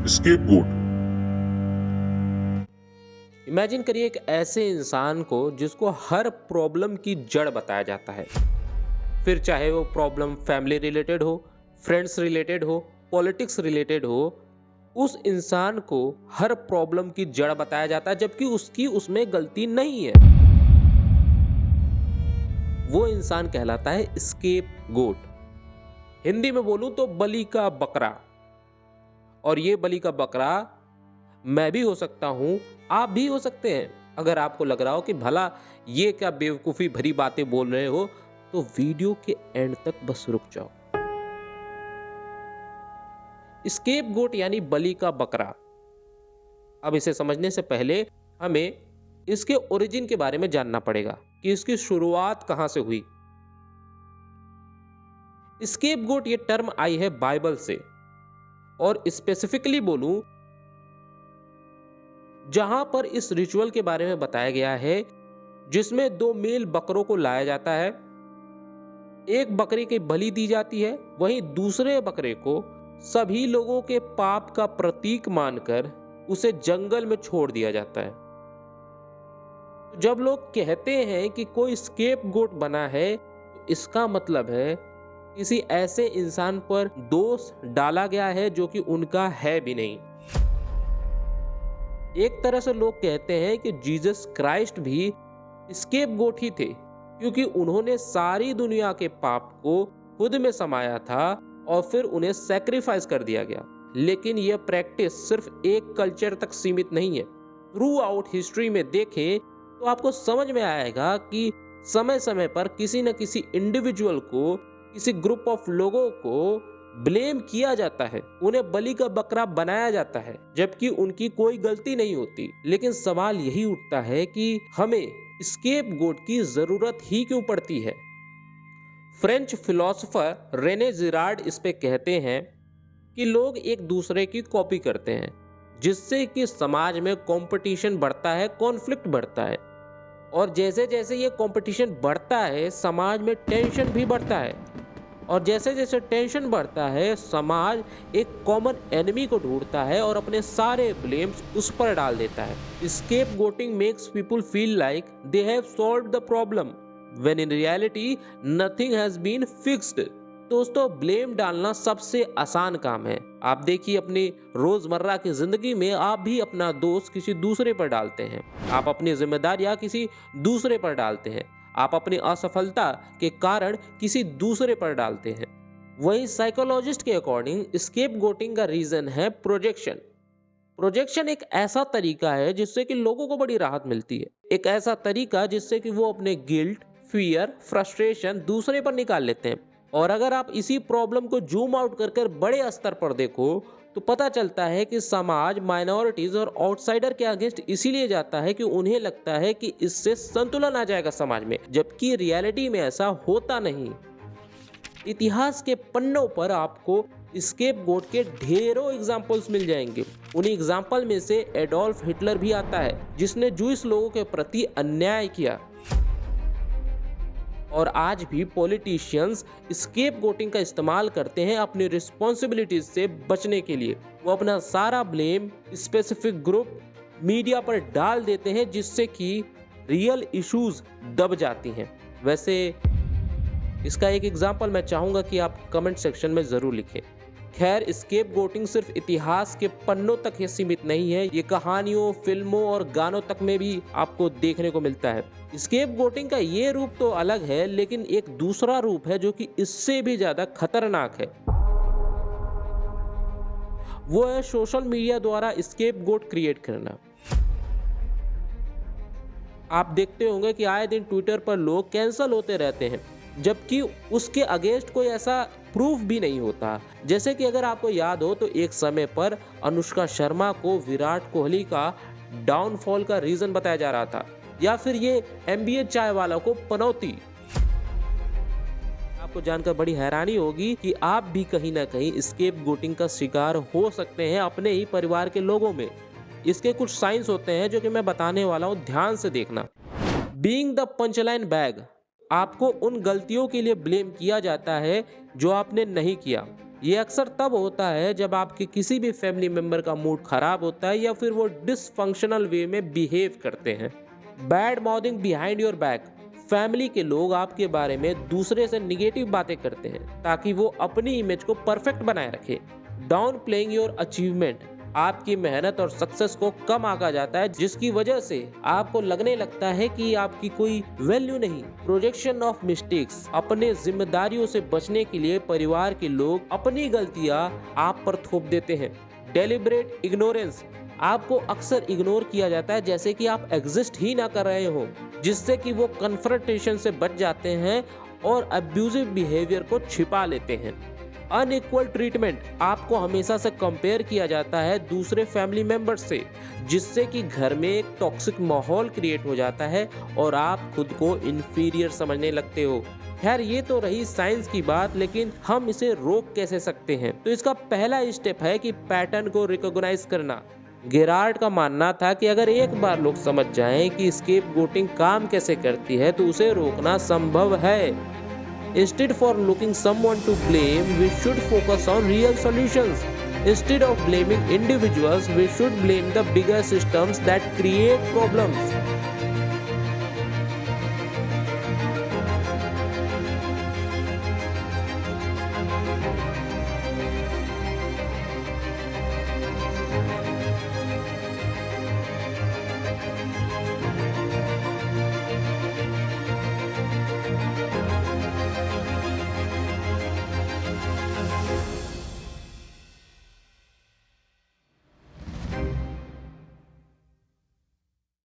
Scapegoat. Imagine करिए एक ऐसे इंसान को जिसको हर प्रॉब्लम की जड़ बताया जाता है। फिर चाहे वो प्रॉब्लम फैमिली रिलेटेड हो, फ्रेंड्स रिलेटेड हो, पॉलिटिक्स रिलेटेड हो, उस इंसान को हर प्रॉब्लम की जड़ बताया जाता है जबकि उसकी उसमें गलती नहीं है। वो इंसान कहलाता है स्केप गोट। हिंदी में बोलूं तो बलि का बकरा। और ये बलि का बकरा मैं भी हो सकता हूं, आप भी हो सकते हैं। अगर आपको लग रहा हो कि भला ये क्या बेवकूफी भरी बातें बोल रहे हो, तो वीडियो के एंड तक बस रुक जाओ। स्केपगोट यानी बलि का बकरा। अब इसे समझने से पहले हमें इसके ओरिजिन के बारे में जानना पड़ेगा कि इसकी शुरुआत कहां से हुई। स्केपगोट ये टर्म आई है बाइबल से, और स्पेसिफिकली बोलूं जहां पर इस रिचुअल के बारे में बताया गया है जिसमें दो मेल बकरों को लाया जाता है। एक बकरे की बलि दी जाती है, वहीं दूसरे बकरे को सभी लोगों के पाप का प्रतीक मानकर उसे जंगल में छोड़ दिया जाता है। जब लोग कहते हैं कि कोई स्केपगोट बना है, तो इसका मतलब है किसी ऐसे इंसान पर दोष डाला गया है जो कि उनका है भी नहीं। एक तरह से लोग कहते हैं कि जीसस क्राइस्ट भी स्केपगोट ही थे, क्योंकि उन्होंने सारी दुनिया के पाप को खुद में समाया था और फिर उन्हें सैक्रिफाइस कर दिया गया। लेकिन यह प्रैक्टिस सिर्फ एक कल्चर तक सीमित नहीं है। थ्रू आउट हिस्ट्री में देखें तो आपको समझ में आएगा कि समय समय पर किसी न किसी इंडिविजुअल को, किसी ग्रुप ऑफ लोगों को ब्लेम किया जाता है, उन्हें बलि का बकरा बनाया जाता है जबकि उनकी कोई गलती नहीं होती। लेकिन सवाल यही उठता है कि हमें स्केपगोट की जरूरत ही क्यों पड़ती है। फ्रेंच फिलोसोफर रेने जिरार्ड इस पे कहते हैं कि लोग एक दूसरे की कॉपी करते हैं, जिससे कि समाज में कंपटीशन बढ़ता है, कॉन्फ्लिक्ट बढ़ता है। और जैसे जैसे ये कंपटीशन बढ़ता है, समाज में टेंशन भी बढ़ता है। और जैसे जैसे टेंशन बढ़ता है, समाज एक कॉमन एनिमी को ढूंढता है और अपने सारे ब्लेम्स उस पर डाल देता है। Scapegoating makes people feel like they have solved the problem when in reality nothing has been fixed. दोस्तों, ब्लेम डालना सबसे आसान काम है। आप देखिए अपनी रोजमर्रा की जिंदगी में आप भी अपना दोष किसी दूसरे पर डालते हैं, आप अपनी जिम्मेदारियां किसी दूसरे पर डालते हैं, आप अपनी असफलता के कारण किसी दूसरे पर डालते हैं। वहीं साइकोलॉजिस्ट के अकॉर्डिंग स्केपगोटिंग का रीजन है प्रोजेक्शन। प्रोजेक्शन एक ऐसा तरीका है जिससे कि लोगों को बड़ी राहत मिलती है। एक ऐसा तरीका जिससे कि वो अपने गिल्ट, फियर, फ्रस्ट्रेशन दूसरे पर निकाल लेते हैं। और अगर आप इसी प्रॉब्लम को जूम आउट कर बड़े स्तर पर देखो तो पता चलता है कि समाज माइनॉरिटीज और आउटसाइडर के अगेंस्ट इसीलिए जाता है कि उन्हें लगता है कि इससे संतुलन आ जाएगा समाज में, जबकि रियलिटी में ऐसा होता नहीं। इतिहास के पन्नों पर आपको स्केपगोट के ढेरों एग्जाम्पल्स मिल जाएंगे। उन्हीं एग्जाम्पल में से एडोल्फ हिटलर भी आता है, जिसने जूइश लोगों के प्रति अन्याय किया। और आज भी पॉलिटिशियंस स्केपगोटिंग का इस्तेमाल करते हैं अपनी रिस्पॉन्सिबिलिटीज से बचने के लिए। वो अपना सारा ब्लेम स्पेसिफिक ग्रुप, मीडिया पर डाल देते हैं, जिससे कि रियल इश्यूज दब जाती हैं। वैसे इसका एक एग्जाम्पल मैं चाहूंगा कि आप कमेंट सेक्शन में जरूर लिखें। खैर, स्केपगोटिंग सिर्फ इतिहास के पन्नों तक ही सीमित नहीं है, ये कहानियों, फिल्मों और गानों तक में भी आपको देखने को मिलता है। स्केपगोटिंग का ये रूप तो अलग है, लेकिन एक दूसरा रूप है जो कि इससे भी ज्यादा खतरनाक है। वो है सोशल मीडिया द्वारा स्केपगोट क्रिएट करना। आप देखते होंगे कि आए दिन ट्विटर पर लोग कैंसल होते रहते हैं, जबकि उसके अगेंस्ट कोई ऐसा प्रूफ भी नहीं होता। जैसे कि अगर आपको याद हो तो एक समय पर अनुष्का शर्मा को विराट कोहली का डाउनफॉल का रीजन बताया जा रहा था, या फिर ये MBA चाय वाला को पनौती। आपको जानकर बड़ी हैरानी होगी कि आप भी कहीं ना कहीं स्केपगोटिंग का शिकार हो सकते हैं अपने ही परिवार के लोगों में। इसके कुछ साइंस होते हैं जो कि मैं बताने वाला हूं, ध्यान से देखना। बीइंग द पंचलाइन बैग, आपको उन गलतियों के लिए ब्लेम किया जाता है जो आपने नहीं किया। ये अक्सर तब होता है जब आपके किसी भी फैमिली मेंबर का मूड खराब होता है या फिर वो डिसफंक्शनल वे में बिहेव करते हैं। Bad mouthing behind your back. Family के लोग आपके बारे में दूसरे से निगेटिव बातें करते हैं ताकि वो अपनी इमेज को परफेक्ट बनाए रखे। Down playing your achievement. आपकी मेहनत और सक्सेस को कम आंका जाता है जिसकी वजह से आपको लगने लगता है कि आपकी कोई वैल्यू नहीं। Projection of mistakes. अपने जिम्मेदारियों से बचने के लिए परिवार के लोग अपनी गलतियां आप पर थोप देते हैं। Deliberate ignorance. आपको अक्सर इग्नोर किया जाता है जैसे कि आप एग्जिस्ट ही ना कर रहे हो, जिससे कि वो कन्फ्रंटेशन से बच जाते हैं और अब्यूजिव बिहेवियर को छिपा लेते हैं। Unequal treatment. आपको हमेशा से कंपेयर किया जाता है दूसरे फैमिली मेंबर्स से, जिससे कि घर में एक टॉक्सिक माहौल क्रिएट हो जाता है और आप खुद को इन्फीरियर समझने लगते हो। खैर, ये तो रही साइंस की बात, लेकिन हम इसे रोक कैसे सकते हैं? तो इसका पहला स्टेप है कि पैटर्न को रिकॉग्नाइज करना। गेरार्ड का मानना था कि अगर एक बार लोग समझ जाएं कि स्केपगोटिंग काम कैसे करती है तो उसे रोकना संभव है। Instead for looking someone to blame, we should focus on real solutions. Instead of blaming individuals, we should blame the bigger systems that create problems.